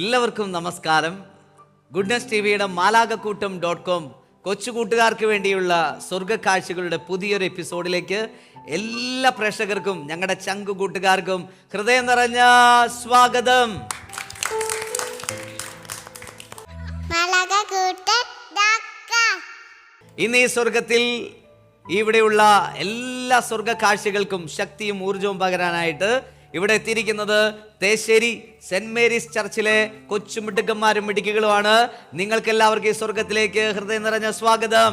എല്ലാവർക്കും നമസ്കാരം. ഗുഡ്നസ് ടിവിയുടെ മാലാകക്കൂട്ടം.com കൊച്ചു കൂട്ടുകാർക്ക് വേണ്ടിയുള്ള സ്വർഗ്ഗക്കാഴ്ചകളുടെ പുതിയൊരു എപ്പിസോഡിലേക്ക് എല്ലാ പ്രേക്ഷകർക്കും ഞങ്ങളുടെ ചങ്കു കൂട്ടുകാർക്കും ഹൃദയം നിറഞ്ഞ സ്വാഗതം. ഇന്ന് ഈ സ്വർഗത്തിൽ ഇവിടെയുള്ള എല്ലാ സ്വർഗ്ഗക്കാഴ്ചകൾക്കും ശക്തിയും ഊർജവും പകരാനായിട്ട് ഇവിടെ എത്തിയിരിക്കുന്നത് തേശ്ശേരി സെന്റ് മേരീസ് ചർച്ചിലെ കൊച്ചുമിടുക്കന്മാരും മിടുക്കികളുമാണ്. നിങ്ങൾക്ക് എല്ലാവർക്കും ഈ സ്വർഗത്തിലേക്ക് ഹൃദയം നിറഞ്ഞ സ്വാഗതം.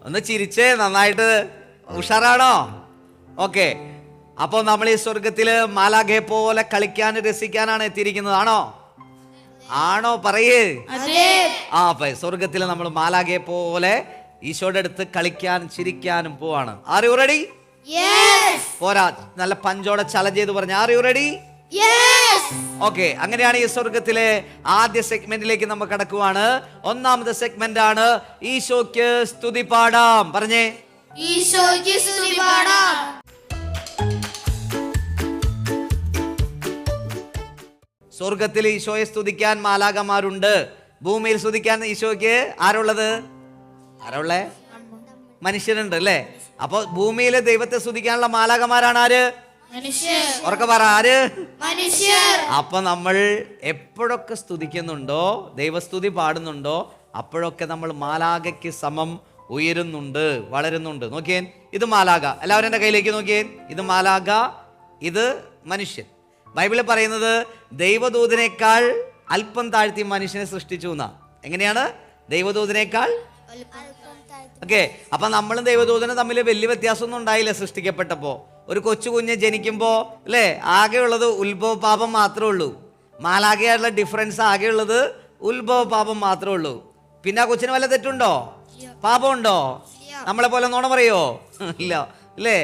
ഒന്ന് ചിരിച്ചേ, നന്നായിട്ട് ഉഷാറാണോ? ഓക്കെ, അപ്പോൾ നമ്മൾ ഈ സ്വർഗത്തില് മാലാഖയെ പോലെ കളിക്കാനും രസിക്കാനാണ് എത്തിയിരിക്കുന്നത്. ആണോ പറയേ. അപ്പൊ സ്വർഗത്തില് നമ്മൾ മാലാഖയെ പോലെ ഈശോയുടെ അടുത്ത് കളിക്കാനും ചിരിക്കാനും പോവാണ്. R you ready? പോരാ, നല്ല പഞ്ചോടെ ചലഞ്ച് ചെയ്ത് പറഞ്ഞ ആർ യു റെഡി? ഓക്കെ, അങ്ങനെയാണ് ഈ സ്വർഗത്തിലെ ആദ്യ സെഗ്മെന്റിലേക്ക് നമ്മൾ കടക്കുവാണ്. ഒന്നാമത്തെ സെഗ്മെന്റ് ആണ് ഈശോയ്ക്ക് സ്തുതി പാടാം. പറഞ്ഞേ, ഈശോയ്ക്ക് സ്തുതി പാടാം. സ്വർഗത്തിൽ ഈശോയെ സ്തുതിക്കാൻ മാലാഖമാരുണ്ട്. ഭൂമിയിൽ സ്തുതിക്കാൻ ഈശോയ്ക്ക് ആരുള്ളത്? ആരുള്ളേ? മനുഷ്യരുണ്ട് അല്ലേ? അപ്പൊ ഭൂമിയിലെ ദൈവത്തെ സ്തുതിക്കാനുള്ള മാലാഖമാരാണ് ആര്? ഉറക്കെ പറ, ആര്? അപ്പൊ നമ്മൾ എപ്പോഴൊക്കെ സ്തുതിക്കുന്നുണ്ടോ, ദൈവസ്തുതി പാടുന്നുണ്ടോ, അപ്പോഴൊക്കെ നമ്മൾ മാലാഖയ്ക്ക് സമം ഉയരുന്നുണ്ട്, വളരുന്നുണ്ട്. നോക്കിയേ, ഇത് മാലാഖ. എല്ലാവരും എൻ്റെ കയ്യിലേക്ക് നോക്കിയേ. ഇത് മാലാഖ, ഇത് മനുഷ്യൻ. ബൈബിളിൽ പറയുന്നത് ദൈവദൂതനേക്കാൾ അല്പം താഴ്ത്തി മനുഷ്യനെ സൃഷ്ടിച്ചു എന്നാ. എങ്ങനെയാണ്? ദൈവദൂതനേക്കാൾ. ഓക്കെ, അപ്പൊ നമ്മളും ദൈവദൂതനും തമ്മിൽ വലിയ വ്യത്യാസമൊന്നും ഉണ്ടായില്ല സൃഷ്ടിക്കപ്പെട്ടപ്പോ. ഒരു കൊച്ചു കുഞ്ഞ് ജനിക്കുമ്പോ അല്ലേ, ആകെയുള്ളത് ഉത്ഭവ പാപം മാത്രമേ ഉള്ളൂ. മാലാഖയായിട്ടുള്ള ഡിഫറൻസ് ആകെയുള്ളത് ഉത്ഭവ പാപം മാത്രമേ ഉള്ളൂ. പിന്നെ ആ കൊച്ചിന് വല്ല തെറ്റുണ്ടോ? പാപമുണ്ടോ? നമ്മളെ പോലെ നോണ പറയോ? ഇല്ല അല്ലേ?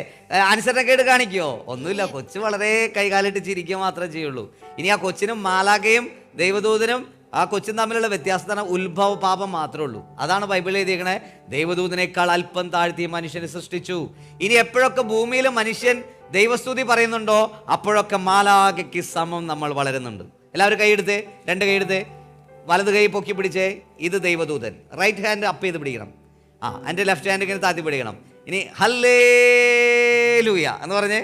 അനുസരണക്കേട് കാണിക്കോ? ഒന്നുമില്ല. കൊച്ചു വളരെ കൈകാലിട്ട് ചിരിക്കുക മാത്രമേ ചെയ്യുള്ളൂ. ഇനി ആ കൊച്ചിനും മാലാഖയും ദൈവദൂതനും ആ കൊച്ചും തമ്മിലുള്ള വ്യത്യാസത്തിന് ഉത്ഭവ പാപം മാത്രമേ ഉള്ളൂ. അതാണ് ബൈബിളിൽ എഴുതിയേക്കണേ, ദൈവദൂതനേക്കാൾ അല്പം താഴ്ത്തി മനുഷ്യനെ സൃഷ്ടിച്ചു. ഇനി എപ്പോഴൊക്കെ ഭൂമിയിൽ മനുഷ്യൻ ദൈവസ്തുതി പറയുന്നുണ്ടോ, അപ്പോഴൊക്കെ മാലാഖയ്ക്ക് സമം നമ്മൾ വളരുന്നുണ്ട്. എല്ലാവരും കൈയെടുത്തേ, രണ്ട് കൈയെടുത്തേ, വലത് കൈ പൊക്കി പിടിച്ചേ. ഇത് ദൈവദൂതൻ. റൈറ്റ് ഹാൻഡ് അപ്പ് ചെയ്ത് പിടിക്കണം. എൻ്റെ ലെഫ്റ്റ് ഹാൻഡ് ഇങ്ങനെ താത്തി പിടിക്കണം. ഇനി ഹല്ലേലൂയ എന്ന് പറഞ്ഞേ.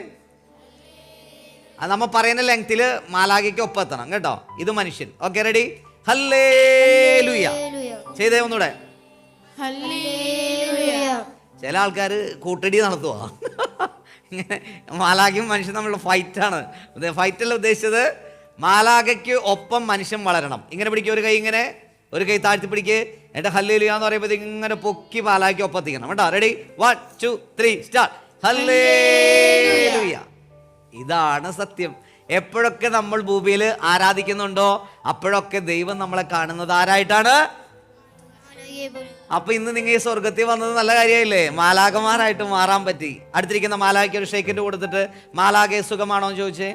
നമ്മൾ പറയുന്ന ലെങ്തില് മാലാഖയ്ക്ക് ഒപ്പം എത്തണം കേട്ടോ. ഇത് മനുഷ്യൻ. Okay, ready? ഹല്ലേലൂയ ചെയ്തേ ഒന്നൂടെ. ചില ആൾക്കാർ കൂട്ടടി നടത്തുക. ഇങ്ങനെ മാലാഖയും മനുഷ്യൻ തമ്മിലുള്ള ഫൈറ്റാണ്. ഫൈറ്റല്ല ഉദ്ദേശിച്ചത്, മാലാഖയ്ക്ക് ഒപ്പം മനുഷ്യൻ വളരണം. ഇങ്ങനെ പിടിക്കുക, ഒരു കൈ ഇങ്ങനെ, ഒരു കൈ താഴ്ത്തി പിടിക്കുക. എന്നിട്ട് ഹല്ലേലൂയ എന്ന് പറയുമ്പോൾ ഇങ്ങനെ പൊക്കി മാലാഖയ്ക്ക് ഒപ്പം എത്തിക്കണം കേട്ടോ. റെഡി? 1 2 3 സ്റ്റാർട്ട്. ഹല്ലേലൂയ. ഇതാണ് സത്യം. എപ്പോഴൊക്കെ നമ്മൾ ഭൂമിയിൽ ആരാധിക്കുന്നുണ്ടോ, അപ്പോഴൊക്കെ ദൈവം നമ്മളെ കാണുന്നത് ആരായിട്ടാണ്? അപ്പൊ ഇന്ന് നിങ്ങൾ ഈ സ്വർഗത്തിൽ വന്നത് നല്ല കാര്യമായില്ലേ? മാലാഖമാരായിട്ട് മാറാൻ പറ്റി. അടുത്തിരിക്കുന്ന മാലാഖയ്ക്ക് ഒരു ഷേക്കിന്റെ കൊടുത്തിട്ട് മാലാഖയെ സുഖമാണോ എന്ന് ചോദിച്ചേ.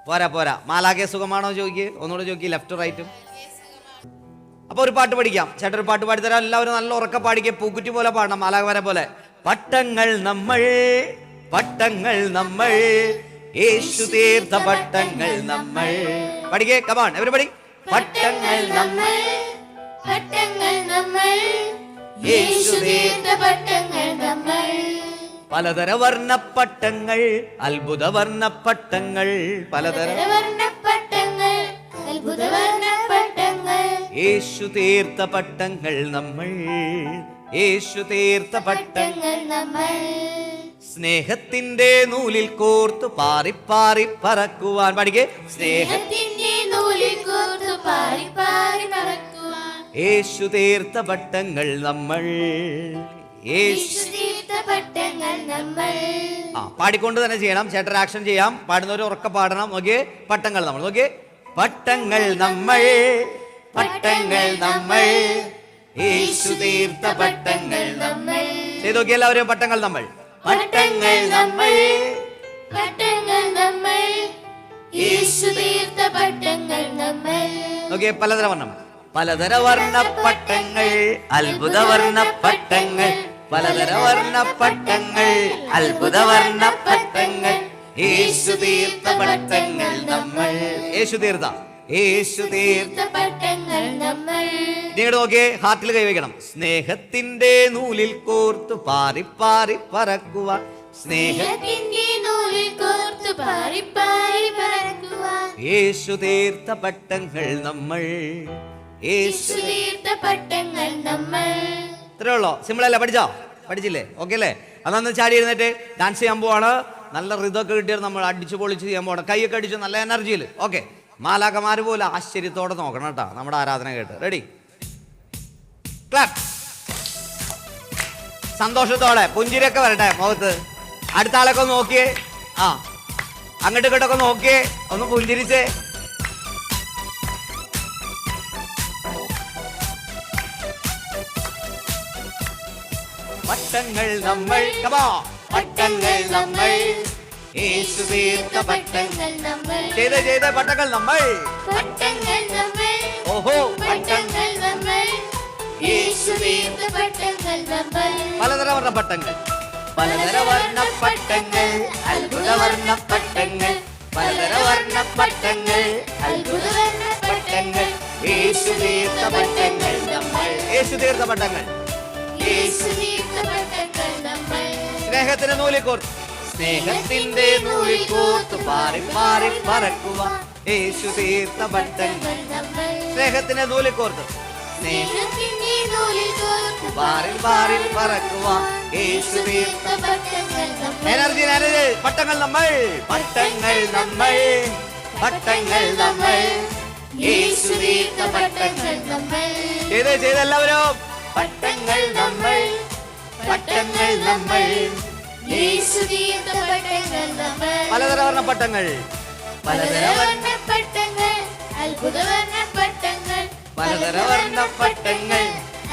പോരാ പോരാ, മാലാഖയെ സുഖമാണോ ചോദിക്ക്. ഒന്നുകൂടെ ചോദിക്ക്, ലെഫ്റ്റ് റൈറ്റും. അപ്പൊ ഒരു പാട്ട് പഠിക്കാം. ചേട്ടൻ ഒരു പാട്ട് പാടിത്തരാം. എല്ലാവരും നല്ല ഉറക്കെ പാടിക്കുക, പൂക്കുറ്റി പോലെ പാടണം, മാലാഖമാരെ പോലെ. പട്ടങ്ങൾ നമ്മൾ, പട്ടങ്ങൾ നമ്മൾ, യേശു തീർത്ത പട്ടങ്ങൾ നമ്മൾ. പഠിക്കേ, കമാൺ എവരിബഡി. പട്ടങ്ങൾ നമ്മൾ, പട്ടങ്ങൾ നമ്മൾ, യേശു തീർത്ത പട്ടങ്ങൾ നമ്മൾ. പലതര വർണ്ണപ്പട്ടങ്ങൾ, അത്ഭുത വർണ്ണപ്പട്ടങ്ങൾ, പലതര വർണ്ണപ്പട്ടങ്ങൾ, അത്ഭുത വർണ്ണപ്പട്ടങ്ങൾ, യേശു തീർത്ത പട്ടങ്ങൾ നമ്മൾ, യേശു തീർത്ത പട്ടങ്ങൾ നമ്മൾ സ്നേഹത്തിന്റെ നൂലിൽ കോർത്തു പാറി പാറി പറക്കുവാൻ. പഠിക്കേ. സ്നേഹത്തിന്റെ നൂലിൽ കോർത്തു പാറി പാറി പറക്കുവാൻ യേശു തീർത്ത പട്ടങ്ങൾ നമ്മൾ, യേശു തീർത്ത പട്ടങ്ങൾ നമ്മൾ. പാടിക്കൊണ്ട് തന്നെ ചെയ്യണം. ചേട്ടൻ ആക്ഷൻ ചെയ്യാം. പാടുന്നവർ ഉറക്കെ പാടണം. നോക്കിയേ, പട്ടങ്ങൾ നമ്മൾ. നോക്കിയേ, പട്ടങ്ങൾ നമ്മൾ, പട്ടങ്ങൾ നമ്മൾ, യേശു തീർത്ത പട്ടങ്ങൾ നമ്മൾ. ചെയ്ത് നോക്കിയ എല്ലാവരും, പട്ടങ്ങൾ നമ്മൾ, പട്ടങ്ങൾ നമ്മൾ, പട്ടങ്ങൾ നമ്മൾ, യേശു തീർത്ത പട്ടങ്ങൾ നമ്മൾ. നോക്കിയേ, പലതര വർണ്ണം, പലതര വർണ്ണ പട്ടങ്ങൾ, അത്ഭുത വർണ്ണ പട്ടങ്ങൾ, പലതര വർണ്ണ പട്ടങ്ങൾ, അത്ഭുത വർണ്ണ പട്ടങ്ങൾ, യേശു തീർത്ത പട്ടങ്ങൾ നമ്മൾ. യേശു തീർത്ത, യേശു തീർത്ത പട്ടങ്ങൾ നമ്മൾ. നിങ്ങൾ നോക്കിയേ, ഹാർട്ടിൽ കൈവയ്ക്കണം. സ്നേഹത്തിന്റെ നൂലിൽ കോർത്തു പാറി പാറി പറക്കുവാൻ, സ്നേഹത്തിന്റെ നൂലിൽ കോർത്തു പാറി പാറി പറക്കുവാൻ യേശു തീർത്ത പട്ടങ്ങൾ നമ്മൾ, യേശു തീർത്ത പട്ടങ്ങൾ നമ്മൾ. ഇത്രേ ഉള്ളോ? സിമ്പിൾ അല്ലേ? പഠിച്ചോ? പഠിച്ചില്ലേ? ഓക്കെ അല്ലേ? അതൊന്ന് ചാടി എഴുന്നേറ്റ് ഡാൻസ് ചെയ്യാൻ പോവാണ്. നല്ല റിതൊക്കെ കിട്ടിയത് നമ്മൾ അടിച്ചു പൊളിച്ച് ചെയ്യാൻ പോവാണ്. കൈയൊക്കെ അടിച്ചു നല്ല എനർജിയിൽ. ഓക്കെ, മാലാഖമാര് പോലെ ആശ്ചര്യത്തോടെ നോക്കണം കേട്ടോ നമ്മുടെ ആരാധന കേട്ട്. റെഡി? ക്ലാപ്പ്. സന്തോഷത്തോടെ പുഞ്ചിരിയൊക്കെ വരട്ടെ മുഖത്ത്. അടുത്ത ആളൊക്കെ ഒന്ന് നോക്കിയേ. അങ്ങോട്ട് ഇങ്ങോട്ടൊക്കെ നോക്കിയേ, ഒന്ന് പുഞ്ചിരിച്ചേ. പട്ടങ്ങൾ നമ്മൾ, പട്ടങ്ങൾ നമ്മൾ, യേശു തീർത്ത പട്ടങ്ങൾ നമ്മൾ. ചെയ്ത ചെയ്ത പട്ടങ്ങൾ നമ്മൾ, പട്ടങ്ങൾ നമ്മൾ, ഓഹോ പട്ടങ്ങൾ നമ്മൾ, യേശു തീർത്ത പട്ടങ്ങൾ നമ്മൾ. പലതര വർണ്ണ പട്ടങ്ങൾ, പലതര വർണ്ണ പട്ടങ്ങൾ, അത്ഭുത വർണ്ണ പട്ടങ്ങൾ, പലതര വർണ്ണ പട്ടങ്ങൾ, അത്ഭുത വർണ്ണ പട്ടങ്ങൾ, യേശു തീർത്ത പട്ടങ്ങൾ നമ്മൾ. യേശു തീർത്ത പട്ടങ്ങൾ, യേശു തീർത്ത പട്ടങ്ങൾ നമ്മൾ. സ്നേഹത്തിന്റെ നൂലിൽ കോർത്ത്, സ്നേഹത്തിന്റെ നൂലിൽ കോർത്തു പാറി പാറി പറക്കുവാൻ യേശു തീർത്ത പട്ടങ്ങൾ നമ്മൾ. സ്നേഹത്തിന്റെ നൂലിൽ കോർത്ത്, സ്നേഹത്തിന്റെ നൂലിൽ കോർത്തു പാറി പാറി പറക്കുവാൻ യേശു തീർത്ത പട്ടങ്ങൾ നമ്മൾ. Energy energy. പട്ടങ്ങൾ നമ്മൾ, പട്ടങ്ങൾ നമ്മൾ, പട്ടങ്ങൾ നമ്മൾ, യേശു തീർത്ത പട്ടങ്ങൾ നമ്മൾ. ചെയ്ത് ചെയ്ത് എല്ലാവരും. പട്ടങ്ങൾ നമ്മൾ, പട്ടങ്ങൾ നമ്മൾ, യേശു തീർത്ത പട്ടങ്ങൾ നമ്മൾ. പലതര വർണ്ണ പട്ടങ്ങൾ, പലതര വർണ്ണ പട്ടങ്ങൾ, അത്ഭുത വർണ്ണ പട്ടങ്ങൾ, പലതര വർണ്ണ പട്ടങ്ങൾ,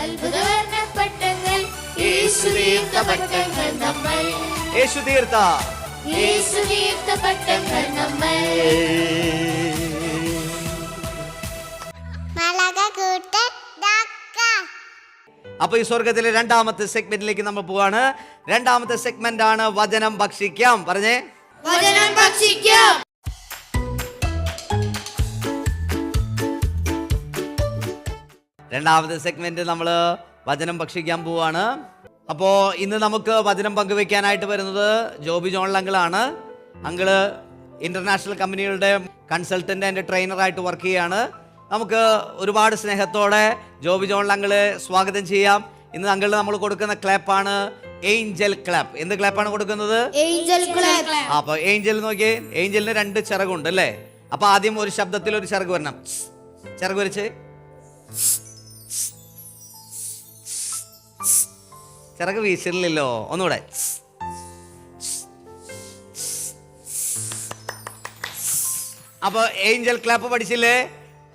അത്ഭുത വർണ്ണ പട്ടങ്ങൾ, യേശു തീർത്ത പട്ടങ്ങൾ നമ്മൾ. യേശു തീർത്ത, യേശു തീർത്ത പട്ടങ്ങൾ നമ്മൾ. അപ്പൊ ഈ സ്വർഗത്തിലെ രണ്ടാമത്തെ സെഗ്മെന്റിലേക്ക് നമ്മൾ പോവാണ്. രണ്ടാമത്തെ സെഗ്മെന്റ് ആണ് വചനം ഭക്ഷിക്കാം. പറഞ്ഞേ, വചനം ഭക്ഷിക്കാം. രണ്ടാമത്തെ സെഗ്മെന്റ് നമ്മൾ വചനം ഭക്ഷിക്കാൻ പോവാണ്. അപ്പോ ഇന്ന് നമുക്ക് വചനം പങ്കുവെക്കാനായിട്ട് വരുന്നത് ജോബി ജോൺ അങ്കിളാണ്. അങ്കിള് ഇന്റർനാഷണൽ കമ്പനികളുടെ കൺസൾട്ടന്റ് ആൻഡ് ട്രെയിനറായിട്ട് വർക്ക് ചെയ്യാണ്. നമുക്ക് ഒരുപാട് സ്നേഹത്തോടെ ജോബി ജോൺ അങ്കിള് സ്വാഗതം ചെയ്യാം. ഇന്ന് അങ്കിള് നമ്മൾ കൊടുക്കുന്ന ക്ലാപ്പാണ് ഏഞ്ചൽ ക്ലാപ്പ്. എന്ത് ക്ലാപ്പാണ് കൊടുക്കുന്നത്? Angel clap. അപ്പൊ ഏഞ്ചൽ നോക്കിയേ, ഏഞ്ചലിന് 2 ചിറകുണ്ട് അല്ലേ? അപ്പൊ ആദ്യം ഒരു ശബ്ദത്തിൽ ഒരു ചിറക് വരണം. ചിറക് വരച്ച്, ചിറക് വീശില്ലല്ലോ. ഒന്നുകൂടെ. അപ്പൊ ഏഞ്ചൽ ക്ലാപ്പ് പഠിച്ചില്ലേ?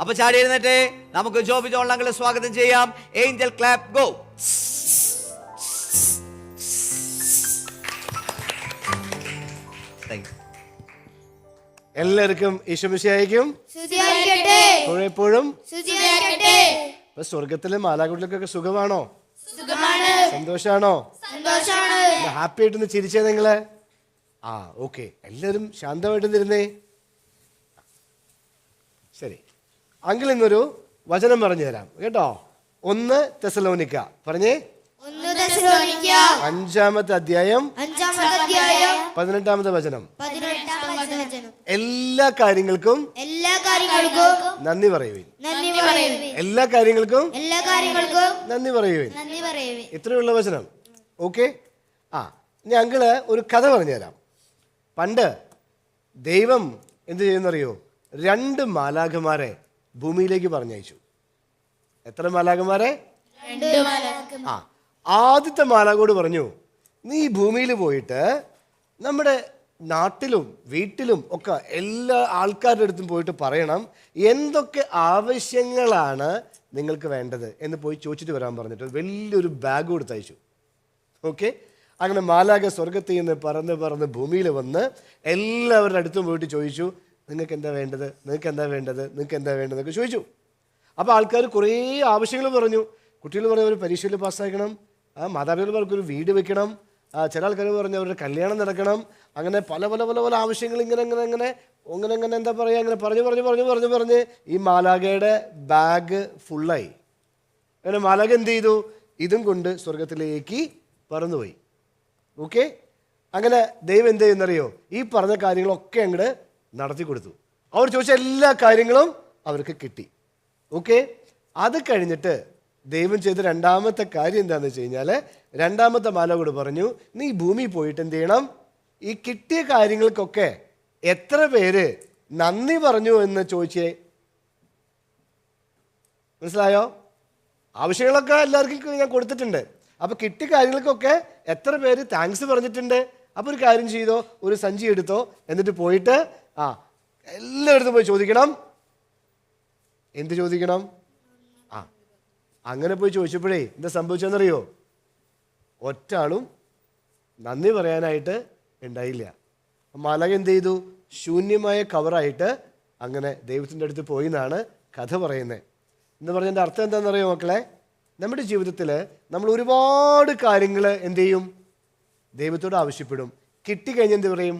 അപ്പൊ ചാടി എഴുന്നേറ്റ് നമുക്ക് ജോബി ജോൺ അങ്കിളെ സ്വാഗതം ചെയ്യാം. Angel clap go. എല്ലാവർക്കും ഈശോമിശിഹായിക്കും സ്തുതിയായിരിക്കട്ടെ. എപ്പോഴും സ്തുതിയായിരിക്കട്ടെ. ഇപ്പൊ സ്വർഗത്തിലെ മാലാകുട്ടികൾക്കൊക്കെ സുഖമാണോ? സുഖമാണ്. സന്തോഷാണോ? സന്തോഷാണ്. ഹാപ്പി ആയിട്ടൊന്ന് ചിരിച്ചേ നിങ്ങള്. ഓക്കെ, എല്ലാവരും ശാന്തമായിട്ട് ഇരുന്നേ. ശരി, അങ്കിൾ ഇന്നൊരു വചനം പറഞ്ഞു തരാം കേട്ടോ. 1 തെസലോനിക്ക പറഞ്ഞേ. 1 തെസ്സലോനിക്ക 5-ാമത്തെ അധ്യായം 5-ാമത്തെ അധ്യായം 18-ാമത്തെ വചനം. 18-ാമത്തെ വചനം. എല്ലാ കാര്യങ്ങൾക്കും എല്ലാ കാര്യങ്ങൾക്കും നന്ദി പറയുവിൻ. നന്ദി പറയുവിൻ. എല്ലാ കാര്യങ്ങൾക്കും എല്ലാ കാര്യങ്ങൾക്കും നന്ദി പറയുവിൻ. നന്ദി പറയുവിൻ. ഇത്രയുള്ള വചനം. ഓക്കെ. ഇനി അങ്കിള് ഒരു കഥ പറഞ്ഞുതരാം. പണ്ട് ദൈവം എന്ത് ചെയ്യുന്നറിയോ? 2 മാലാഖമാരെ ഭൂമിയിലേക്ക് പറഞ്ഞയച്ചു. എത്ര മാലാഖമാരെ? 2 മാലാഖമാർ. ആദ്യത്തെ മാലാഖോട് പറഞ്ഞു, നീ ഭൂമിയിൽ പോയിട്ട് നമ്മുടെ നാട്ടിലും വീട്ടിലും ഒക്കെ എല്ലാ ആൾക്കാരുടെ അടുത്തും പോയിട്ട് പറയണം എന്തൊക്കെ ആവശ്യങ്ങളാണ് നിങ്ങൾക്ക് വേണ്ടത് എന്ന് പോയി ചോദിച്ചിട്ട് വരാൻ പറഞ്ഞിട്ട് വലിയൊരു ബാഗ് കൊടുത്തയച്ചു. ഓക്കെ. അങ്ങനെ മാലാഖ സ്വർഗത്തിൽ നിന്ന് പറന്ന് ഭൂമിയിൽ വന്ന് എല്ലാവരുടെ അടുത്തും പോയിട്ട് ചോദിച്ചു, നിങ്ങൾക്ക് എന്താ വേണ്ടത്, നിങ്ങൾക്ക് എന്താ വേണ്ടത്, നിങ്ങൾക്ക് എന്താ വേണ്ടതെന്നൊക്കെ ചോദിച്ചു. അപ്പോൾ ആൾക്കാർ കുറേ ആവശ്യങ്ങൾ പറഞ്ഞു. കുട്ടികൾ പറഞ്ഞ ഒരു പരീക്ഷയിൽ പാസ്സാക്കണം, മാതാപിതാക്കൾക്ക് ഒരു വീട് വെക്കണം, ചില ആൾക്കാർ പറഞ്ഞു അവരുടെ കല്യാണം നടക്കണം. അങ്ങനെ പല പല പല പല ആവശ്യങ്ങൾ ഇങ്ങനെ എന്താ പറയുക, അങ്ങനെ പറഞ്ഞ് ഈ മാലാഖയുടെ ബാഗ് ഫുള്ളായി. അങ്ങനെ മാലാഖ എന്ത് ചെയ്തു? ഇതും കൊണ്ട് സ്വർഗത്തിലേക്ക് പറന്നുപോയി. ഓക്കെ. അങ്ങനെ ദൈവം എന്ത് ചെയ്യുന്നറിയോ? ഈ പറഞ്ഞ കാര്യങ്ങളൊക്കെ അങ്ങോട്ട് നടത്തി കൊടുത്തു. അവർ ചോദിച്ച എല്ലാ കാര്യങ്ങളും അവർക്ക് കിട്ടി. ഓക്കെ. അത് കഴിഞ്ഞിട്ട് ദൈവം ചെയ്ത രണ്ടാമത്തെ കാര്യം എന്താണെന്ന് വെച്ച് കഴിഞ്ഞാൽ, രണ്ടാമത്തെ മാലാഖയോട് പറഞ്ഞു, നീ ഭൂമിയിൽ പോയിട്ട് എന്ത് ചെയ്യണം? ഈ കിട്ടിയ കാര്യങ്ങൾക്കൊക്കെ എത്ര പേര് നന്ദി പറഞ്ഞു എന്ന് ചോദിച്ചേ. മനസ്സിലായോ? ആവശ്യങ്ങളൊക്കെ എല്ലാവർക്കും ഞാൻ കൊടുത്തിട്ടുണ്ട്. അപ്പോൾ കിട്ടിയ കാര്യങ്ങൾക്കൊക്കെ എത്ര പേര് താങ്ക്സ് പറഞ്ഞിട്ടുണ്ട്? അപ്പോൾ ഒരു കാര്യം ചെയ്തോ, ഒരു സഞ്ചി എടുത്തോ, എന്നിട്ട് പോയിട്ട് എല്ലായിടത്തും പോയി ചോദിക്കണം. എന്ത് ചോദിക്കണം? അങ്ങനെ പോയി ചോദിച്ചപ്പോഴേ എന്താ സംഭവിച്ചെന്നറിയോ? ഒറ്റ ആളും നന്ദി പറയാനായിട്ട് ഉണ്ടായില്ല. മാലാഖ എന്ത് ചെയ്തു? ശൂന്യമായ കവറായിട്ട് അങ്ങനെ ദൈവത്തിൻ്റെ അടുത്ത് പോയി എന്നാണ് കഥ പറയുന്നത്. എന്ന് പറഞ്ഞതിൻ്റെ അർത്ഥം എന്താണെന്നറിയോ മക്കളെ? നമ്മുടെ ജീവിതത്തിൽ നമ്മൾ ഒരുപാട് കാര്യങ്ങൾ എന്ത് ചെയ്യും? ദൈവത്തോട് ആവശ്യപ്പെടും. കിട്ടിക്കഴിഞ്ഞ് എന്ത് പറയും?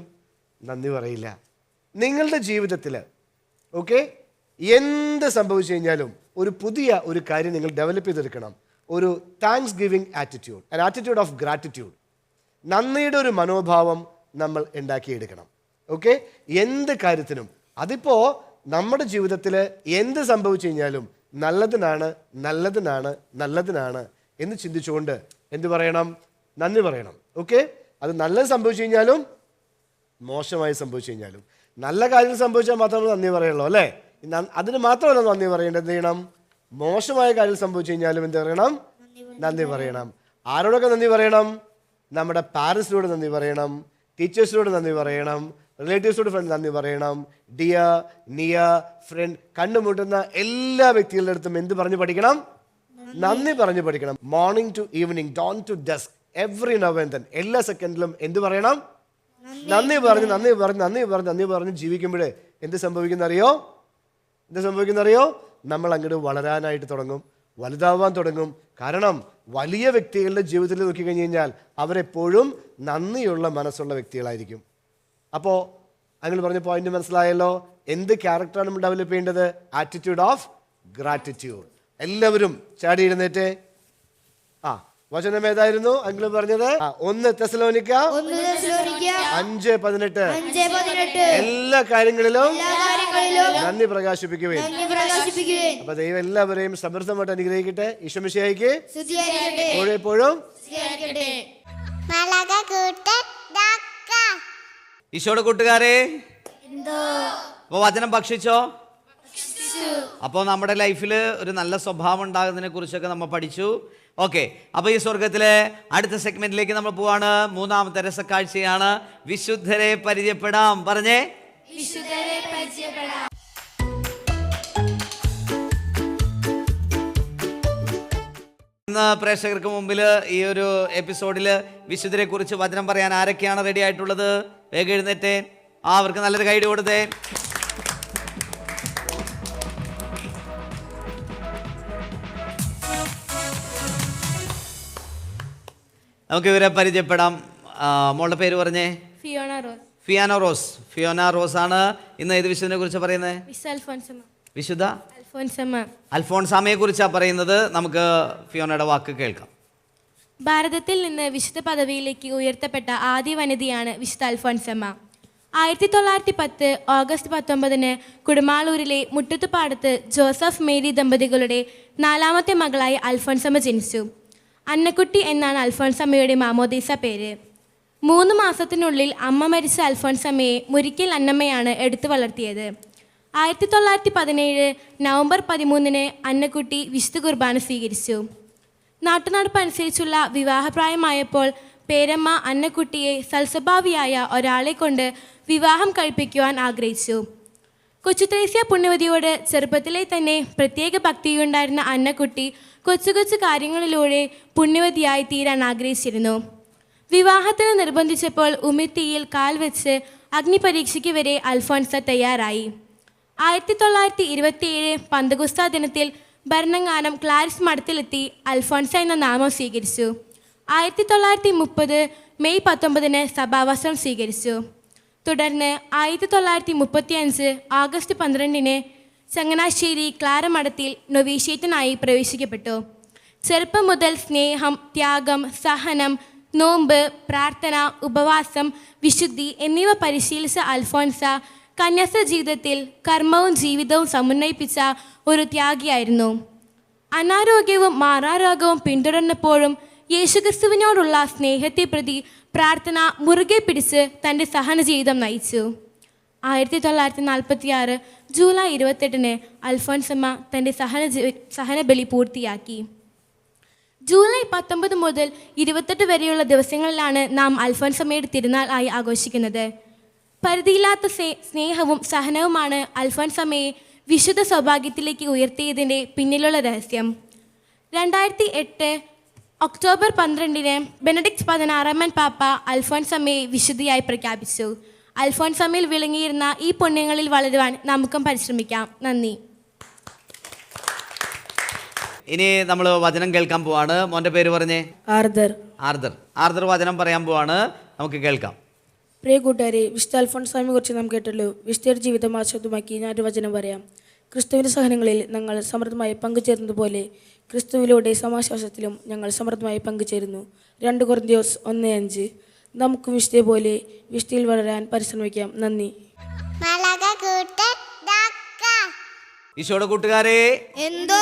നന്ദി പറയില്ല. നിങ്ങളുടെ ജീവിതത്തിൽ ഓക്കെ എന്ത് സംഭവിച്ചു കഴിഞ്ഞാലും ഒരു പുതിയ ഒരു കാര്യം നിങ്ങൾ ഡെവലപ്പ് ചെയ്തെടുക്കണം. ഒരു thanks giving attitude, an attitude of gratitude. നന്ദിയുടെ ഒരു മനോഭാവം നമ്മൾ ഉണ്ടാക്കിയെടുക്കണം. ഓക്കെ. എന്ത് കാര്യത്തിനും. അതിപ്പോൾ നമ്മുടെ ജീവിതത്തിൽ എന്ത് സംഭവിച്ചു കഴിഞ്ഞാലും നല്ലതിനാണ് നല്ലതിനാണ് നല്ലതിനാണ് എന്ന് ചിന്തിച്ചുകൊണ്ട് എന്ത് പറയണം? നന്ദി പറയണം. ഓക്കെ. അത് നല്ലത് സംഭവിച്ചു കഴിഞ്ഞാലും മോശമായി സംഭവിച്ചു കഴിഞ്ഞാലും നല്ല കാര്യങ്ങൾ സംഭവിച്ചാൽ മാത്രമേ നന്ദി പറയുള്ളൂ അല്ലേ? അതിന് മാത്രമല്ല നന്ദി പറയേണ്ടത്. എന്ത് ചെയ്യണം? മോശമായ കാര്യം സംഭവിച്ചു കഴിഞ്ഞാലും എന്ത് പറയണം? നന്ദി പറയണം. ആരോടൊക്കെ നന്ദി പറയണം? നമ്മുടെ പാരൻസിനോട് നന്ദി പറയണം, ടീച്ചേഴ്സിനോട് നന്ദി പറയണം, റിലേറ്റീവ്സിനോട് നന്ദി പറയണം, ഡിയർ നിയർ ഫ്രണ്ട്, കണ്ടുമുട്ടുന്ന എല്ലാ വ്യക്തികളുടെ അടുത്തും എന്ത് പറഞ്ഞു പഠിക്കണം? നന്ദി പറഞ്ഞു പഠിക്കണം. Morning to evening, dawn to dusk, every now and then, എല്ലാ സെക്കൻഡിലും എന്ത് പറയണം? നന്ദി പറഞ്ഞ് ജീവിക്കുമ്പോഴേ എന്ത് സംഭവിക്കുന്നറിയോ? നമ്മൾ അങ്ങോട്ട് വളരാനായിട്ട് തുടങ്ങും, വലുതാവാൻ തുടങ്ങും. കാരണം വലിയ വ്യക്തികളുടെ ജീവിതത്തിൽ നോക്കിക്കഴിഞ്ഞ് കഴിഞ്ഞാൽ അവരെപ്പോഴും നന്ദിയുള്ള മനസ്സുള്ള വ്യക്തികളായിരിക്കും. അപ്പോൾ അങ്ങനെ പറഞ്ഞ പോയിന്റ് മനസ്സിലായല്ലോ? എന്ത് ക്യാരക്ടറാണ് നമ്മൾ ഡെവലപ്പ് ചെയ്യേണ്ടത്? Attitude of gratitude. എല്ലാവരും ചാടി എഴുന്നേറ്റ്. വചനം ഏതായിരുന്നു അങ്കിള് പറഞ്ഞത്? 1 തെസ്സലോനിക്ക 5:18. എല്ലാ കാര്യങ്ങളിലും നന്ദി പ്രകാശിപ്പിക്കുവേ. അപ്പൊ ദൈവം എല്ലാവരെയും സമൃദ്ധമായിട്ട് അനുഗ്രഹിക്കട്ടെ. ഈശോ മിശിഹായ്ക്ക് എപ്പോഴും ഈശോയുടെ കൂട്ടുകാരെ, അപ്പൊ വചനം ഭക്ഷിച്ചോ? അപ്പോൾ നമ്മുടെ ലൈഫിൽ ഒരു നല്ല സ്വഭാവം ഉണ്ടാകുന്നതിനെ കുറിച്ചൊക്കെ നമ്മൾ പഠിച്ചു. ഓക്കെ. അപ്പോൾ ഈ സ്വർഗത്തിലെ അടുത്ത സെഗ്മെന്റിലേക്ക് നമ്മൾ പോവാണ്. 3ാമത്തെ രസക്കാഴ്ചയാണ് വിശുദ്ധരെ പരിചയപ്പെടാം. പറഞ്ഞേ, വിശുദ്ധരെ പരിചയപ്പെടാം. ഇന്ന് പ്രേക്ഷകർക്ക് മുമ്പിൽ ഈ ഒരു എപ്പിസോഡിൽ വിശുദ്ധരെ കുറിച്ച് വചനം പറയാൻ ആരൊക്കെയാണ് റെഡി ആയിട്ടുള്ളത്? വേഗം എഴുന്നേറ്റേ. അവർക്ക് നല്ലൊരു ഗൈഡ് കൊടുത്തേ. നമുക്ക് ഇവരെ പരിചയപ്പെടാം. മോളുടെ പേര് പറഞ്ഞേ. ഫിയോന റോസ് ആണ് ഇന്ന് ഏത് വിശുദ്ധനെ കുറിച്ച് പറയുന്നത്? വിശുദ്ധ അൽഫോൺസാമയെ കുറിച്ചാണ് പറയുന്നത്. നമുക്ക് ഫിയോനയുടെ വാക്ക് കേൾക്കാം. ഭാരതത്തിൽ നിന്ന് വിശുദ്ധ പദവിയിലേക്ക് ഉയർത്തപ്പെട്ട ആദ്യ വനിതയാണ് വിശുദ്ധ അൽഫോൻസമ്മ. 1910 ഓഗസ്റ്റ് 19 കുടുമാളൂരിലെ മുട്ടത്തുപാടത്ത് ജോസഫ് മേരി ദമ്പതികളുടെ 4ാമത്തെ മകളായി അൽഫോൻസമ്മ ജനിച്ചു. അന്നക്കുട്ടി എന്നാണ് അൽഫോൻസമ്മയുടെ മാമോദീസ പേര്. 3 മാസത്തിനുള്ളിൽ അമ്മ മരിച്ച അൽഫോൻസമ്മയെ മുരിക്കൽ അന്നമ്മയാണ് എടുത്തു വളർത്തിയത്. 1917 നവംബർ 13 അന്നക്കുട്ടി വിശുദ്ധ കുർബാന സ്വീകരിച്ചു. നാട്ടുനടപ്പനുസരിച്ചുള്ള വിവാഹപ്രായമായപ്പോൾ പേരമ്മ അന്നക്കുട്ടിയെ സൽസ്വഭാവിയായ ഒരാളെ കൊണ്ട് വിവാഹം കഴിപ്പിക്കുവാൻ ആഗ്രഹിച്ചു. കൊച്ചുത്രേസ്യ പുണ്യവതിയോട് ചെറുപ്പത്തിലെ തന്നെ പ്രത്യേക ഭക്തിയുണ്ടായിരുന്ന അന്നക്കുട്ടി കൊച്ചു കൊച്ചു കാര്യങ്ങളിലൂടെ പുണ്യവതിയായി തീരാൻ ആഗ്രഹിച്ചിരുന്നു. വിവാഹത്തിന് നിർബന്ധിച്ചപ്പോൾ ഉമിത്തിയിൽ കാൽ വെച്ച് അഗ്നിപരീക്ഷയ്ക്ക് വരെ അൽഫോൻസ തയ്യാറായി. 1927 പന്തകുസ്ത ദിനത്തിൽ ഭരണങ്ങാനം ക്ലാരിസ് മഠത്തിലെത്തി അൽഫോൻസ എന്ന നാമം സ്വീകരിച്ചു. 1930 മെയ് 19 സഭാവസ്ത്രം സ്വീകരിച്ചു. തുടർന്ന് 1935 ആഗസ്റ്റ് 12 ചങ്ങനാശ്ശേരി ക്ലാര മഠത്തിൽ നൊവീഷ്യേറ്റിനായി പ്രവേശിക്കപ്പെട്ടു. ചെറുപ്പം മുതൽ സ്നേഹം, ത്യാഗം, സഹനം, നോമ്പ്, പ്രാർത്ഥന, ഉപവാസം, വിശുദ്ധി എന്നിവ പരിശീലിച്ച അൽഫോൻസ കന്യാസ്ത്ര ജീവിതത്തിൽ കർമ്മവും ജീവിതവും സമന്വയിപ്പിച്ച ഒരു ത്യാഗിയായിരുന്നു. അനാരോഗ്യവും മാറാരോഗവും പിന്തുടർന്നപ്പോഴും യേശുക്രിസ്തുവിനോടുള്ള സ്നേഹത്തെ പ്രതി പ്രാർത്ഥന മുറുകെ പിടിച്ച് തൻ്റെ സഹന ജീവിതം നയിച്ചു. 1946 ജൂലൈ 28 അൽഫോൻസമ്മ തൻ്റെ സഹനബലി പൂർത്തിയാക്കി. ജൂലൈ 19 മുതൽ 28 വരെയുള്ള ദിവസങ്ങളിലാണ് നാം അൽഫോൻസമ്മയുടെ തിരുനാൾ ആയി ആഘോഷിക്കുന്നത്. പരിധിയില്ലാത്ത സ്നേഹവും സഹനവുമാണ് അൽഫോൻസമ്മയെ വിശുദ്ധ സൗഭാഗ്യത്തിലേക്ക് ഉയർത്തിയതിൻ്റെ പിന്നിലുള്ള രഹസ്യം. 2008 ഒക്ടോബർ 12 ബെനഡിക്ട് 16 പാപ്പ അൽഫോൻസമ്മയെ വിശുദ്ധിയായി പ്രഖ്യാപിച്ചു. അൽഫോൻസമ്മയിൽ വിളങ്ങിയിരുന്ന ഈ പുണ്യങ്ങളിൽ വളരുവാൻ നമുക്കും പരിശ്രമിക്കാം. നന്ദി. ഇനി നമ്മൾ വചനം കേൾക്കാൻ പോവാണ്. മോൻ്റെ പേര് പറഞ്ഞേ. ആർദർ. ആർദർ വചനം പറയാൻ പോവാണ്. നമുക്ക് കേൾക്കാം. പ്രിയ കൂട്ടുകാരെ, വിശുദ്ധ അൽഫോൻസാമിയെ കുറിച്ച് നാം കേട്ടല്ലോ. വിശുദ്ധയുടെ ജീവിതം ആസ്വദമാക്കി ഞാനൊരു വചനം പറയാം. ക്രിസ്തുവിൻ്റെ സഹനങ്ങളിൽ ഞങ്ങൾ സമൃദ്ധമായി പങ്കുചേരുന്നതുപോലെ ക്രിസ്തുവിലൂടെ സമാശ്വാസത്തിലും ഞങ്ങൾ സമൃദ്ധമായി പങ്കുചേരുന്നു. 2 കൊരിന്ത്യർ 1:5. നമുക്കും വിശുദ്ധയെ പോലെ വിശുദ്ധിയിൽ വളരാൻ പരിശ്രമിക്കാം. നന്ദി. ഈശോയുടെ കൂട്ടുകാരെ, എന്തോ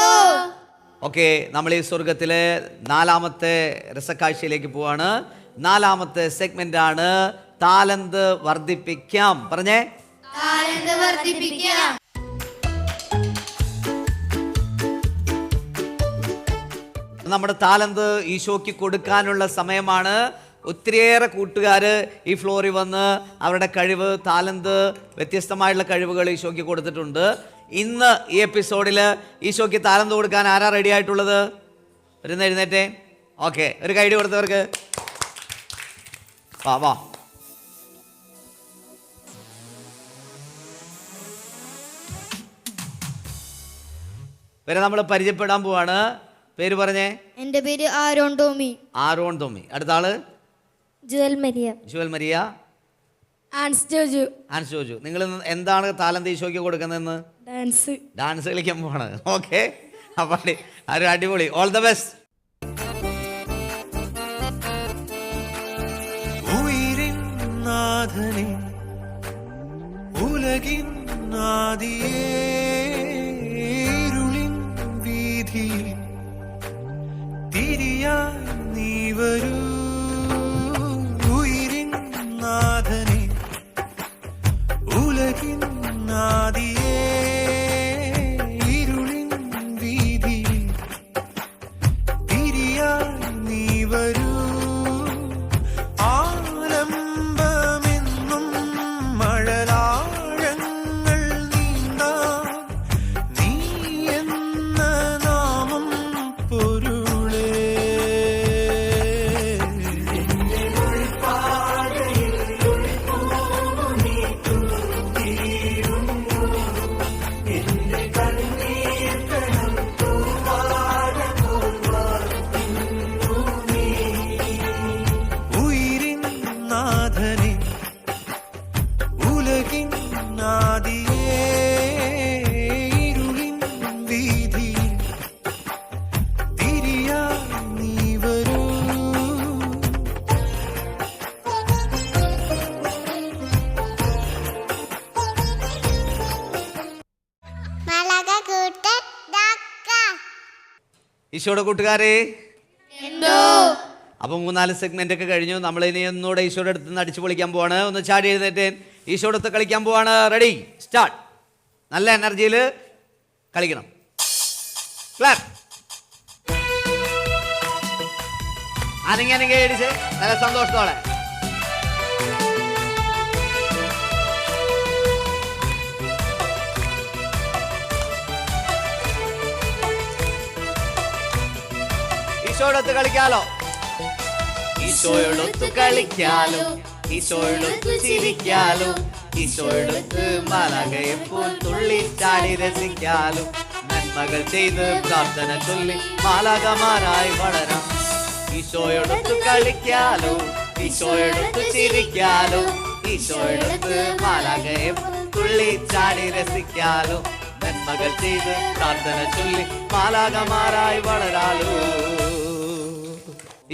ഓക്കെ, നമ്മൾ ഈ സ്വർഗത്തിലെ 4ാമത്തെ രസക്കാഴ്ചയിലേക്ക് പോവാണ്. 4ാമത്തെ സെഗ്മെന്റ് ആണ് താലന്ത് വർദ്ധിപ്പിക്കാം. പറഞ്ഞേ, താലന്ത് വർദ്ധിപ്പിക്കാം. നമ്മുടെ താലന്ത് ഈശോയ്ക്ക് കൊടുക്കാനുള്ള സമയമാണ്. ഒത്തിരിയേറെ കൂട്ടുകാർ ഈ ഫ്ലോറിൽ വന്ന് അവരുടെ കഴിവ്, താലന്ത്, വ്യത്യസ്തമായിട്ടുള്ള കഴിവുകൾ ഈശോയ്ക്ക് കൊടുത്തിട്ടുണ്ട്. ഇന്ന് ഈ എപ്പിസോഡിൽ ഈശോയ്ക്ക് താലന്ത് കൊടുക്കാൻ ആരാ റെഡി ആയിട്ടുള്ളത്? എഴുന്നേറ്റേ. ഓക്കെ, ഒരു കൈഡി കൊടുത്തവർക്ക് വാ വാ. പേരെ നമ്മൾ പരിചയപ്പെടാൻ പോവാണ്. പേര് പറഞ്ഞേ. എൻ്റെ പേര് ആരോൺ ടോമി. അടുത്ത ആള് ജുവൽ മരിയ. ആൻസ് ജോജു. നിങ്ങൾ എന്താണ് താലന്ത് ഈശോയ്ക്ക് കൊടുക്കുന്നതെന്ന്? ഡാൻസ് കളിക്കാൻ പോവാണ്. ഓക്കെ, അപ്പൊ ഒരു അടിപൊളി. All the best. ഉലകിൻ വീതിയിൽ തിരിയാൻ നീ വരൂ. ഉയിരിൻ നാഥനെ, ഉലകിൻ നാദിയേ, ഇരുളിൻ വീതിയിൽ തിരിയാൻ നീ വരൂ. ആലംബമെന്നും മഴലാഴങ്ങൾ നീന്താൻ നീ എന്ന നാമം പൊരുളേ. ഈശോയുടെ കൂട്ടുകാരെ, എന്തോ അപ്പൊ 3-4 സെഗ്മെന്റ് ഒക്കെ കഴിഞ്ഞു. നമ്മൾ ഇനി ഒന്നുകൂടെ ഈശോയുടെ അടുത്ത് നിന്ന് അടിച്ചു പൊളിക്കാൻ പോവാണ്. ഒന്ന് ചാടി എഴുന്നേറ്റ് ഈശോയുടെ അടുത്ത് കളിക്കാൻ പോവാണ്. Ready, start. നല്ല എനർജിയിൽ കളിക്കണം. ക്ലാപ്പ്. അനങ്ങി അടിച്ച് നല്ല സന്തോഷത്തോടെ. ഈശോയോടൊത്ത് കളിക്കാലോ, ഈശോയോടൊത്ത് കളിക്കാലോ, ഈശോയോടൊത്ത് ചിരിക്കാലോ, ഈശോയോടൊത്ത് മാലാഖയെപ്പോൾ തുള്ളിച്ചാടി രസിക്കാലോ, നന്മകൾ ചെയ്ത് പ്രാർത്ഥന ചൊല്ലി മാലാഖമാരായി വളരാം. ഈശോയോടൊത്ത് കളിക്കാലോ, ഈശോയോടൊത്ത് ചിരിക്കാലോ, ഈശോയോടൊത്ത് മാലാഖയെപ്പോൾ തുള്ളിച്ചാടി രസിക്കാലോ, നന്മകൾ ചെയ്ത് പ്രാർത്ഥന ചൊല്ലി മാലാഖമാരായി വളരാലോ.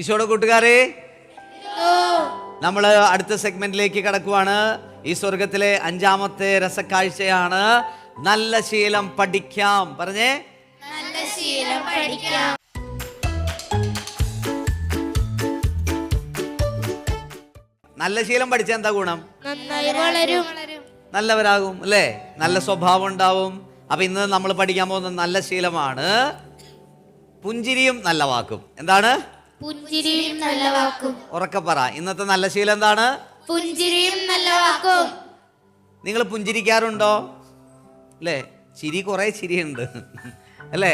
ഈശോയുടെ കൂട്ടുകാരെ, നമ്മൾ അടുത്ത സെഗ്മെന്റിലേക്ക് കടക്കുവാണ്. ഈ സ്വർഗത്തിലെ 5ാമത്തെ രസക്കാഴ്ചയാണ് നല്ല ശീലം പഠിക്കാം. പറഞ്ഞേ, നല്ല ശീലം പഠിക്കാം. നല്ല ശീലം പഠിച്ചാൽ എന്താ ഗുണം? നന്നായി വളരും. നല്ലവരാകും അല്ലേ, നല്ല സ്വഭാവം ഉണ്ടാവും. അപ്പൊ ഇന്ന് നമ്മൾ പഠിക്കാൻ പോകുന്ന നല്ല ശീലമാണ് പുഞ്ചിരിയും നല്ല വാക്കും. എന്താണ്? പുഞ്ചിരിയും നല്ല വാക്കും. ഉറക്കെ പറ, ഇന്നത്തെ നല്ല ശീലം എന്താണ്? പുഞ്ചിരിയും നല്ല വാക്കും. നിങ്ങൾ പുഞ്ചിരിക്കാറുണ്ടോ? അല്ലേ, ചിരി കുറേ ചിരിയുണ്ട് അല്ലേ.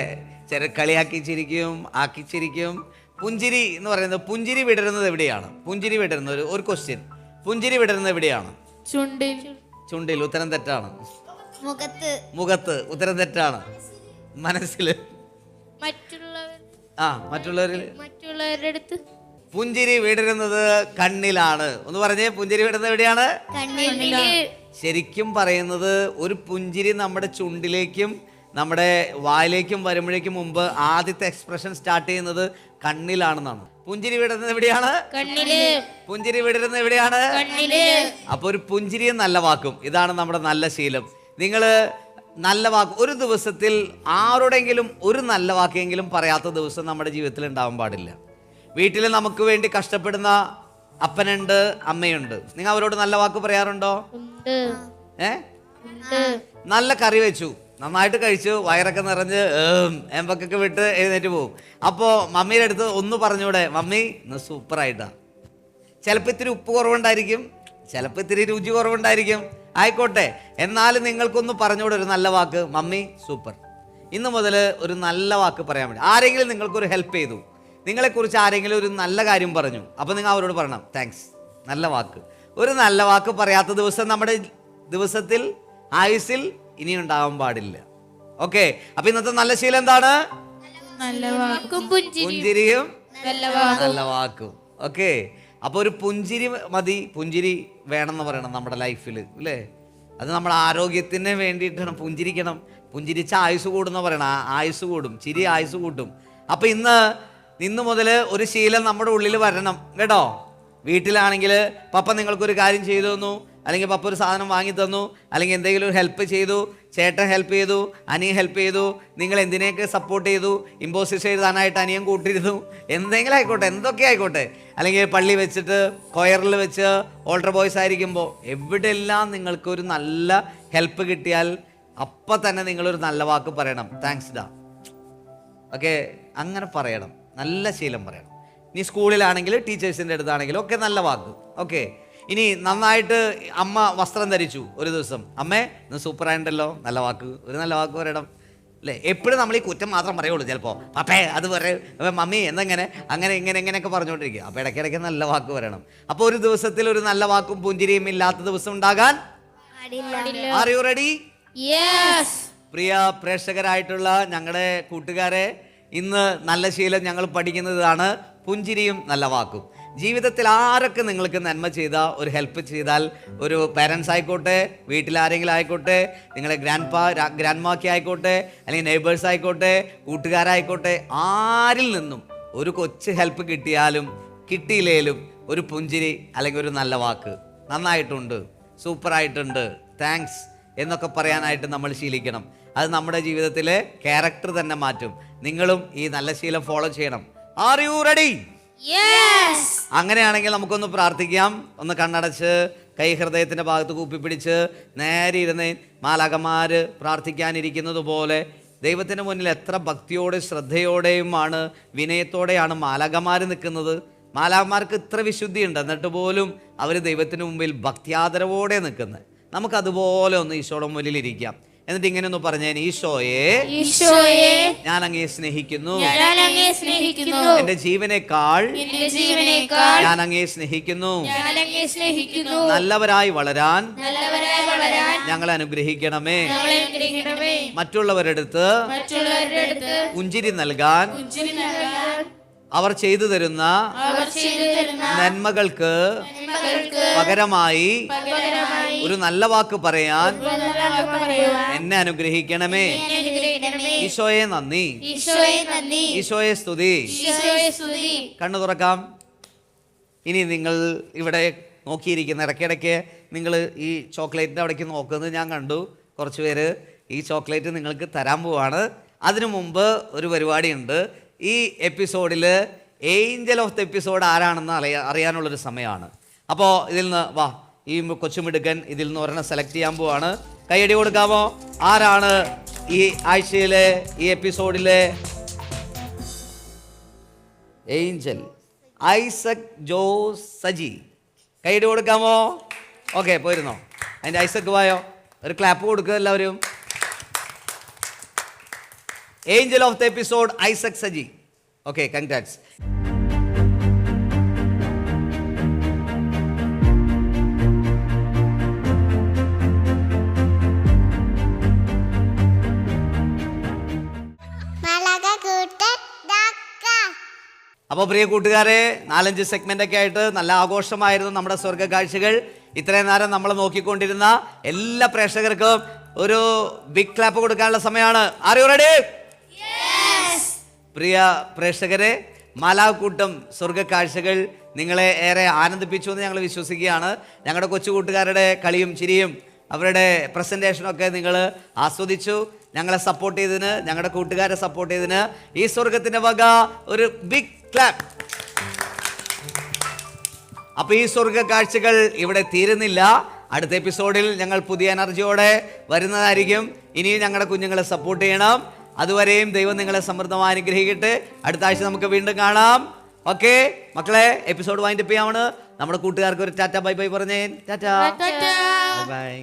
കളിയാക്കി ചിരിക്കും, ആക്കി ചിരിക്കും. പുഞ്ചിരി എന്ന് പറയുന്നത്, പുഞ്ചിരി വിടരുന്നത് എവിടെയാണ്? പുഞ്ചിരി വിടരുന്നത്, ഒരു ക്വസ്റ്റ്യൻ, പുഞ്ചിരി വിടരുന്നത് എവിടെയാണ്? ചുണ്ടിൽ. ചുണ്ടിൽ. ഉത്തരം തെറ്റാണ്. മുഖത്ത്. മുഖത്ത്. ഉത്തരം തെറ്റാണ്. മനസ്സിൽ. മറ്റുള്ളവരുടെ അടുത്ത്. പുഞ്ചിരി വിടരുന്നത് കണ്ണിലാണ്. ഒന്ന് പറഞ്ഞേ, പുഞ്ചിരി വിടുന്നത് എവിടെയാണ്? കണ്ണില്. ശരിക്കും പറയുന്നത്, ഒരു പുഞ്ചിരി നമ്മുടെ ചുണ്ടിലേക്കും നമ്മുടെ വായിലേക്കും വരുമ്പോഴേക്കും മുമ്പ് ആദ്യത്തെ എക്സ്പ്രഷൻ സ്റ്റാർട്ട് ചെയ്യുന്നത് കണ്ണിലാണെന്നാണ്. പുഞ്ചിരി വിടുന്നത് എവിടെയാണ്? കണ്ണില്. പുഞ്ചിരി വിടരുന്നത് എവിടെയാണ്? കണ്ണില്. അപ്പൊ ഒരു പുഞ്ചിരിയും നല്ല വാക്കും, ഇതാണ് നമ്മുടെ നല്ല ശീലം. നിങ്ങൾ നല്ല വാക്ക്, ഒരു ദിവസത്തിൽ ആരോടെങ്കിലും ഒരു നല്ല വാക്കെങ്കിലും പറയാത്ത ദിവസം നമ്മുടെ ജീവിതത്തിൽ ഉണ്ടാവാൻ പാടില്ല. വീട്ടിൽ നമുക്ക് വേണ്ടി കഷ്ടപ്പെടുന്ന അപ്പനുണ്ട്, അമ്മയുണ്ട്. നിങ്ങൾ അവരോട് നല്ല വാക്ക് പറയാറുണ്ടോ? നല്ല കറി വെച്ചു, നന്നായിട്ട് കഴിച്ചു, വയറൊക്കെ നിറഞ്ഞ് എമ്പക്കൊക്കെ വിട്ട് എഴുന്നേറ്റ് പോകും. അപ്പോൾ മമ്മിയുടെ അടുത്ത് ഒന്ന് പറഞ്ഞൂടെ, മമ്മി ഇന്ന് സൂപ്പറായിട്ടാ. ചിലപ്പോൾ ഇത്തിരി ഉപ്പ് കുറവുണ്ടായിരിക്കും, ചിലപ്പോൾ ഇത്തിരി രുചി കുറവുണ്ടായിരിക്കും, ആയിക്കോട്ടെ, എന്നാലും നിങ്ങൾക്കൊന്ന് പറഞ്ഞൂടെ ഒരു നല്ല വാക്ക്, മമ്മി സൂപ്പർ. ഇന്ന് മുതൽ ഒരു നല്ല വാക്ക് പറയാൻ വേണ്ടി. ആരെങ്കിലും നിങ്ങൾക്കൊരു ഹെൽപ്പ് ചെയ്തു, നിങ്ങളെക്കുറിച്ച് ആരെങ്കിലും ഒരു നല്ല കാര്യം പറഞ്ഞു, അപ്പോൾ നിങ്ങൾ അവരോട് പറയണം താങ്ക്സ്, നല്ല വാക്ക്. ഒരു നല്ല വാക്ക് പറയാത്ത ദിവസം നമ്മുടെ ദിവസത്തിൽ, ആയുസ്സിൽ ഇനി ഉണ്ടാവാൻ പാടില്ല. ഓക്കെ, അപ്പൊ ഇന്നത്തെ നല്ല ശീലം എന്താണ്? നല്ല വാക്കും പുഞ്ചിരിയും നല്ല വാക്കും. ഓക്കെ, അപ്പൊ ഒരു പുഞ്ചിരി മതി, പുഞ്ചിരി വേണമെന്ന് പറയണം നമ്മുടെ ലൈഫിൽ അല്ലേ. അത് നമ്മുടെ ആരോഗ്യത്തിന് വേണ്ടിയിട്ടാണ്. പുഞ്ചിരിക്കണം, പുഞ്ചിരിച്ച ആയുസ് കൂടുന്ന പറയണം. ആയുസ് കൂടും, ചിരി ആയുസ് കൂട്ടും. അപ്പൊ ഇന്ന് മുതൽ ഒരു ശീലം നമ്മുടെ ഉള്ളിൽ വരണം കേട്ടോ. വീട്ടിലാണെങ്കിൽ പപ്പ നിങ്ങൾക്കൊരു കാര്യം ചെയ്തു തന്നു, അല്ലെങ്കിൽ പപ്പ ഒരു സാധനം വാങ്ങി തന്നു, അല്ലെങ്കിൽ എന്തെങ്കിലും ഒരു ഹെൽപ്പ് ചെയ്തു, ചേട്ടൻ ഹെൽപ്പ് ചെയ്തു, അനിയൻ ഹെൽപ്പ് ചെയ്തു, നിങ്ങൾ എന്തിനെയൊക്കെ സപ്പോർട്ട് ചെയ്തു, ഇമ്പോസിഷൻ എഴുതാനായിട്ട് അനിയൻ കൂട്ടിരുന്നു, എന്തെങ്കിലും ആയിക്കോട്ടെ, എന്തൊക്കെ ആയിക്കോട്ടെ, അല്ലെങ്കിൽ പള്ളി വെച്ചിട്ട് കൊയറിൽ വെച്ച് ഓൾട്ടർ ബോയ്സ് ആയിരിക്കുമ്പോൾ എവിടെയെല്ലാം നിങ്ങൾക്കൊരു നല്ല ഹെൽപ്പ് കിട്ടിയാൽ അപ്പം തന്നെ നിങ്ങളൊരു നല്ല വാക്ക് പറയണം, താങ്ക്സ് ഡാ. ഓക്കെ, അങ്ങനെ പറയണം, നല്ല ശീലം പറയണം. ഇനി സ്കൂളിലാണെങ്കിൽ ടീച്ചേഴ്സിൻ്റെ അടുത്താണെങ്കിലും ഒക്കെ നല്ല വാക്ക്. ഓക്കെ, ഇനി നന്നായിട്ട് അമ്മ വസ്ത്രം ധരിച്ചു ഒരു ദിവസം, അമ്മേ ഇന്ന് സൂപ്പറായിട്ടുണ്ടല്ലോ, നല്ല വാക്ക്, ഒരു നല്ല വാക്ക് പറയണം അല്ലേ. എപ്പോഴും നമ്മൾ ഈ കുറ്റം മാത്രം പറയുള്ളൂ. ചിലപ്പോൾ പപ്പേ അത് പറയും, മമ്മി എന്തെങ്ങനെ അങ്ങനെ ഇങ്ങനെയൊക്കെ പറഞ്ഞുകൊണ്ടിരിക്കുക. അപ്പോൾ ഇടയ്ക്കിടയ്ക്ക് നല്ല വാക്ക് പറയണം. അപ്പോൾ ഒരു ദിവസത്തിൽ ഒരു നല്ല വാക്കും പുഞ്ചിരിയും ഇല്ലാത്ത ദിവസം ഉണ്ടാകാൻ. Are you ready? പ്രിയ പ്രേക്ഷകരായിട്ടുള്ള ഞങ്ങളുടെ കൂട്ടുകാരെ, ഇന്ന് നല്ല ശീലം ഞങ്ങൾ പഠിക്കുന്നതാണ് പുഞ്ചിരിയും നല്ല വാക്കും. ജീവിതത്തിൽ ആരൊക്കെ നിങ്ങൾക്ക് നന്മ ചെയ്താൽ, ഒരു ഹെൽപ്പ് ചെയ്താൽ, ഒരു പാരൻസ് ആയിക്കോട്ടെ, വീട്ടിലാരെങ്കിലും ആയിക്കോട്ടെ, നിങ്ങളെ ഗ്രാൻഡ് മാക്കി ആയിക്കോട്ടെ, അല്ലെങ്കിൽ നെയ്ബേഴ്സ് ആയിക്കോട്ടെ, കൂട്ടുകാരായിക്കോട്ടെ, ആരിൽ നിന്നും ഒരു കൊച്ചു ഹെൽപ്പ് കിട്ടിയാലും കിട്ടിയില്ലേലും ഒരു പുഞ്ചിരി അല്ലെങ്കിൽ ഒരു നല്ല വാക്ക്, നന്നായിട്ടുണ്ട്, സൂപ്പറായിട്ടുണ്ട്, താങ്ക്സ് എന്നൊക്കെ പറയാനായിട്ട് നമ്മൾ ശീലിക്കണം. അത് നമ്മുടെ ജീവിതത്തിലെ ക്യാരക്ടർ തന്നെ മാറ്റും. നിങ്ങളും ഈ നല്ല ശീലം ഫോളോ ചെയ്യണം. R you ready? അങ്ങനെയാണെങ്കിൽ നമുക്കൊന്ന് പ്രാർത്ഥിക്കാം. ഒന്ന് കണ്ണടച്ച് കൈ ഹൃദയത്തിന്റെ ഭാഗത്ത് കൂപ്പിപ്പിടിച്ച് നേരെ ഇരുന്ന് മാലാഖമാര് പ്രാർത്ഥിക്കാനിരിക്കുന്നത് പോലെ ദൈവത്തിന് മുന്നിൽ എത്ര ഭക്തിയോടെ ശ്രദ്ധയോടെയുമാണ് വിനയത്തോടെയാണ് മാലാഖമാര് നിൽക്കുന്നത്. മാലാഖമാർക്ക് ഇത്ര വിശുദ്ധിയുണ്ട്, എന്നിട്ട് പോലും അവർ ദൈവത്തിന് മുമ്പിൽ ഭക്തിയാദരവോടെ നിൽക്കുന്നത്. നമുക്കതുപോലെ ഒന്ന് ഈശോയുടെ മുന്നിൽ ഇരിക്കാം. എന്നിട്ട് ഇങ്ങനെ ഒന്ന് പറഞ്ഞേ, ഈശോയെ ഞാൻ അങ്ങേ സ്നേഹിക്കുന്നു, എന്റെ ജീവനേക്കാൾ ഞാൻ അങ്ങേ സ്നേഹിക്കുന്നു. നല്ലവരായി വളരാൻ ഞങ്ങളെ അനുഗ്രഹിക്കണമേ. മറ്റുള്ളവരെടുത്ത് പുഞ്ചിരി നൽകാൻ അവർ ചെയ്തു തരുന്ന നന്മകൾക്ക് പകരമായി ഒരു നല്ല വാക്ക് പറയാൻ എന്നെ അനുഗ്രഹിക്കണമേ. ഈശോയെ നന്ദി, ഈശോയെ സ്തുതി. കണ്ണു തുറക്കാം. ഇനി നിങ്ങൾ ഇവിടെ നോക്കിയിരിക്കുന്ന ഇടയ്ക്കിടയ്ക്ക് നിങ്ങൾ ഈ ചോക്ലേറ്റിൻ്റെ അവിടേക്ക് നോക്കുന്നത് ഞാൻ കണ്ടു. കുറച്ച് പേര് ഈ ചോക്ലേറ്റ് നിങ്ങൾക്ക് തരാൻ പോവാണ്. അതിനു മുമ്പ് ഒരു പരിപാടിയുണ്ട്. ഈ എപ്പിസോഡിൽ ഏഞ്ചൽ ഓഫ് ദ എപ്പിസോഡ് ആരാണെന്ന് അറിയാനുള്ളൊരു സമയമാണ്. അപ്പോൾ ഇതിൽ നിന്ന് വാ, ഈ കൊച്ചുമിടുക്കൻ ഇതിൽ നിന്ന് ഒരെണ്ണം സെലക്ട് ചെയ്യാൻ പോവാണ്. കൈയടി കൊടുക്കാമോ? ആരാണ് ഈ ആഴ്ചയിലെ ഈ എപ്പിസോഡിലെ ഏഞ്ചൽ? ഐസക് ജോസ് സജി. കൈയടി കൊടുക്കാമോ? ഓക്കെ, പോയിരുന്നോ? അതിൻ്റെ ഐസക് വായോ, ഒരു ക്ലാപ്പ് കൊടുക്കുക എല്ലാവരും. Angel of the episode, Isaac Saji. Okay, congrats. അപ്പോൾ പ്രിയ കൂട്ടുകാരെ, 4-5 സെഗ്മെന്റ് ഒക്കെ ആയിട്ട് നല്ല ആഘോഷമായിരുന്നു നമ്മുടെ സ്വർഗ്ഗ കാഴ്ചകൾ. ഇത്രയും നേരം നമ്മൾ നോക്കിക്കൊണ്ടിരുന്ന എല്ലാ പ്രേക്ഷകർക്കും ഒരു ബിഗ് ക്ലാപ്പ് കൊടുക്കാനുള്ള സമയമാണ്. R you ready? പ്രിയ പ്രേക്ഷകരെ, മാലാഖക്കൂട്ടം സ്വർഗ്ഗ കാഴ്ചകൾ നിങ്ങളെ ഏറെ ആനന്ദിപ്പിച്ചു എന്ന് ഞങ്ങൾ വിശ്വസിക്കുകയാണ്. ഞങ്ങളുടെ കൊച്ചു കൂട്ടുകാരുടെ കളിയും ചിരിയും അവരുടെ പ്രസൻറ്റേഷനൊക്കെ നിങ്ങൾ ആസ്വദിച്ചു. ഞങ്ങളെ സപ്പോർട്ട് ചെയ്തതിന്, ഞങ്ങളുടെ കൂട്ടുകാരെ സപ്പോർട്ട് ചെയ്തതിന് ഈ സ്വർഗത്തിൻ്റെ വക ഒരു ബിഗ് ക്ലാപ്പ്. അപ്പോൾ ഈ സ്വർഗ്ഗ കാഴ്ചകൾ ഇവിടെ തീരുന്നില്ല. അടുത്ത എപ്പിസോഡിൽ ഞങ്ങൾ പുതിയ എനർജിയോടെ വരുന്നതായിരിക്കും. ഇനിയും ഞങ്ങളുടെ കുഞ്ഞുങ്ങളെ സപ്പോർട്ട് ചെയ്യണം. അതുവരെയും ദൈവം നിങ്ങളെ സമൃദ്ധമായി അനുഗ്രഹിക്കട്ടെ. അടുത്ത ആഴ്ച നമുക്ക് വീണ്ടും കാണാം. ഓക്കെ മക്കളെ, എപ്പിസോഡ് വൈൻഡപ്പ് ചെയ്യാമാണ്. നമ്മുടെ കൂട്ടുകാർക്ക് ഒരു ടാറ്റ ബൈ ബൈ പറഞ്ഞേ. Tata bye bye.